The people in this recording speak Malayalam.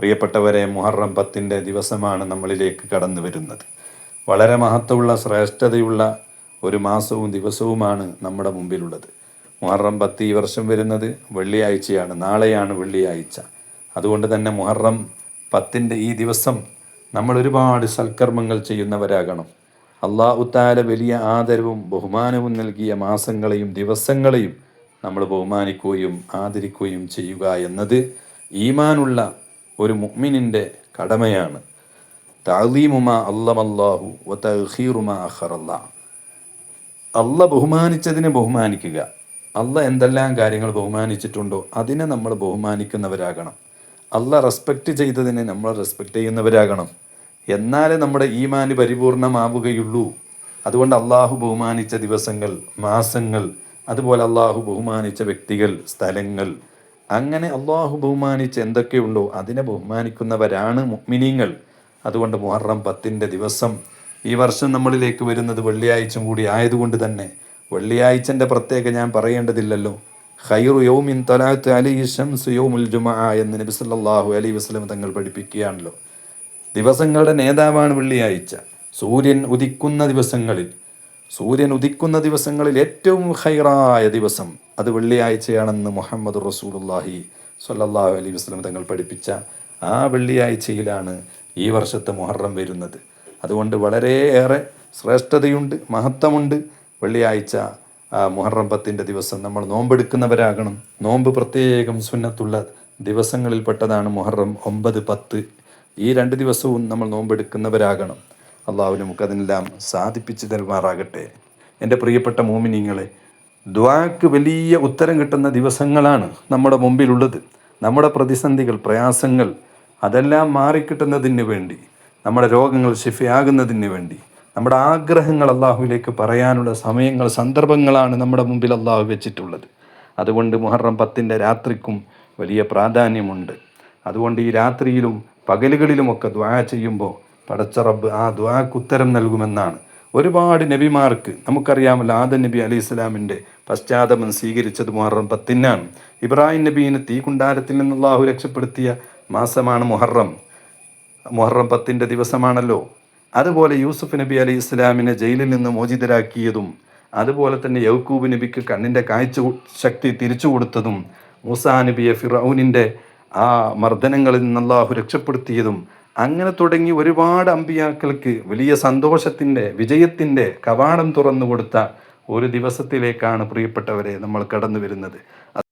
പ്രിയപ്പെട്ടവരെ, മുഹറം 10 ദിവസമാണ് നമ്മളിലേക്ക് കടന്നു വരുന്നത്. വളരെ മഹത്വമുള്ള ശ്രേഷ്ഠതയുള്ള ഒരു മാസവും ദിവസവുമാണ് നമ്മുടെ മുമ്പിലുള്ളത്. മുഹറം 10 ഈ വർഷം വരുന്നത് വെള്ളിയാഴ്ചയാണ്. നാളെയാണ് വെള്ളിയാഴ്ച. അതുകൊണ്ട് തന്നെ മുഹറം 10 ഈ ദിവസം നമ്മൾ ഒരുപാട് സൽക്കർമ്മങ്ങൾ ചെയ്യുന്നവരാകണം. അല്ലാഹു തആല വലിയ ആദരവും ബഹുമാനവും നൽകിയ മാസങ്ങളെയും ദിവസങ്ങളെയും നമ്മൾ ബഹുമാനിക്കുകയും ആദരിക്കുകയും ചെയ്യുക എന്നത് ഈമാനുള്ള ഒരു മുഅ്മിനിൻ്റെ കടമയാണ്. തഅ്ലീമു മാ അല്ലമല്ലാഹു വ തഅഖീറു മാ അഖറല്ലാഹ്. അല്ല ബഹുമാനിച്ചതിനെ ബഹുമാനിക്കുക. അല്ല എന്തെല്ലാം കാര്യങ്ങൾ ബഹുമാനിച്ചിട്ടുണ്ടോ അതിനെ നമ്മൾ ബഹുമാനിക്കുന്നവരാകണം. അല്ല റെസ്പെക്റ്റ് ചെയ്തതിനെ നമ്മൾ റെസ്പെക്റ്റ് ചെയ്യുന്നവരാകണം. എന്നാലേ നമ്മുടെ ഈമാന് പരിപൂർണമാവുകയുള്ളൂ. അതുകൊണ്ട് അള്ളാഹു ബഹുമാനിച്ച ദിവസങ്ങൾ, മാസങ്ങൾ, അതുപോലെ അള്ളാഹു ബഹുമാനിച്ച വ്യക്തികൾ, സ്ഥലങ്ങൾ, അങ്ങനെ അള്ളാഹു ബഹുമാനിച്ച് എന്തൊക്കെയുണ്ടോ അതിനെ ബഹുമാനിക്കുന്നവരാണ് മുഅ്മിനീങ്ങൾ. അതുകൊണ്ട് മുഹറം 10 ദിവസം ഈ വർഷം നമ്മളിലേക്ക് വരുന്നത് വെള്ളിയാഴ്ച കൂടി ആയതുകൊണ്ട് തന്നെ വെള്ളിയാഴ്ചൻ്റെ പ്രത്യേകം ഞാൻ പറയേണ്ടതില്ലല്ലോ. ഖൈറു യൗമിൻ തലഅത്ത് അലൈഹി ശംസു യൗമുൽ ജുമുഅ എന്ന് നബി സല്ലല്ലാഹു അലൈഹി വസല്ലം തങ്ങൾ പഠിപ്പിക്കുകയാണല്ലോ. ദിവസങ്ങളുടെ നേതാവാണ് വെള്ളിയാഴ്ച. സൂര്യൻ ഉദിക്കുന്ന ദിവസങ്ങളിൽ ഏറ്റവും ഖൈറായ ദിവസം അത് വെള്ളിയാഴ്ചയാണെന്ന് മുഹമ്മദ് റസൂലുള്ളാഹി സ്വല്ലല്ലാഹു അലൈഹി വസല്ലം തങ്ങൾ പഠിപ്പിച്ച ആ വെള്ളിയാഴ്ചയിലാണ് ഈ വർഷത്തെ മുഹറം വരുന്നത്. അതുകൊണ്ട് വളരെയേറെ ശ്രേഷ്ഠതയുണ്ട്, മഹത്വമുണ്ട്. വെള്ളിയാഴ്ച മുഹറം 10 ദിവസം നമ്മൾ നോമ്പെടുക്കുന്നവരാകണം. നോമ്പ് പ്രത്യേകം സുന്നത്തുള്ള ദിവസങ്ങളിൽപ്പെട്ടതാണ് മുഹറം 9, 10. ഈ 2 ദിവസവും നമ്മൾ നോമ്പെടുക്കുന്നവരാകണം. അള്ളാഹു നമുക്കതിനെല്ലാം സാധിപ്പിച്ചു തരുമാറാകട്ടെ. എൻ്റെ പ്രിയപ്പെട്ട മോമിനീങ്ങളെ, ദുആക്ക് വലിയ ഉത്തരം കിട്ടുന്ന ദിവസങ്ങളാണ് നമ്മുടെ മുമ്പിലുള്ളത്. നമ്മുടെ പ്രതിസന്ധികൾ, പ്രയാസങ്ങൾ അതെല്ലാം മാറിക്കിട്ടുന്നതിന് വേണ്ടി, നമ്മുടെ രോഗങ്ങൾ ശിഫയാകുന്നതിന് വേണ്ടി, നമ്മുടെ ആഗ്രഹങ്ങൾ അള്ളാഹുവിലേക്ക് പറയാനുള്ള സമയങ്ങൾ, സന്ദർഭങ്ങളാണ് നമ്മുടെ മുമ്പിൽ അള്ളാഹു വെച്ചിട്ടുള്ളത്. അതുകൊണ്ട് മുഹറം 10 രാത്രിക്കും വലിയ പ്രാധാന്യമുണ്ട്. അതുകൊണ്ട് ഈ രാത്രിയിലും പകലുകളിലുമൊക്കെ ദുആ ചെയ്യുമ്പോൾ പടച്ച റബ്ബ് ആ ദുആക്ക് ഉത്തരം നൽകുമെന്നാണ്. ഒരുപാട് നബിമാർക്ക് നമുക്കറിയാമല്ലോ. ആദം നബി അലൈഹി സ്വലാമിൻ്റെ പശ്ചാത്തലം സ്വീകരിച്ചത് മുഹറം 10 ഇബ്രാഹിം നബീനെ തീകുണ്ടാരത്തിൽ നിന്ന് അല്ലാഹു രക്ഷപ്പെടുത്തിയ മാസമാണ് മുഹറം. മുഹറം 10 ദിവസമാണല്ലോ. അതുപോലെ യൂസുഫ് നബി അലൈഹി ഇസ്ലാമിനെ ജയിലിൽ നിന്ന് മോചിതരാക്കിയതും, അതുപോലെ തന്നെ യൗക്കൂബ് നബിക്ക് കണ്ണിൻ്റെ കാഴ്ച ശക്തി തിരിച്ചു കൊടുത്തതും, മൂസാ നബിയെ ഫിറഔനിൻ്റെ ആ മർദ്ദനങ്ങളിൽ നിന്ന് അല്ലാഹു രക്ഷപ്പെടുത്തിയതും, അങ്ങനെ തുടങ്ങി ഒരുപാട് അമ്പിയാക്കൾക്ക് വലിയ സന്തോഷത്തിൻ്റെ, വിജയത്തിൻ്റെ കവാടം തുറന്നു കൊടുത്ത ഒരു ദിവസത്തിലേക്കാണ് പ്രിയപ്പെട്ടവരെ നമ്മൾ കടന്നു വരുന്നത്.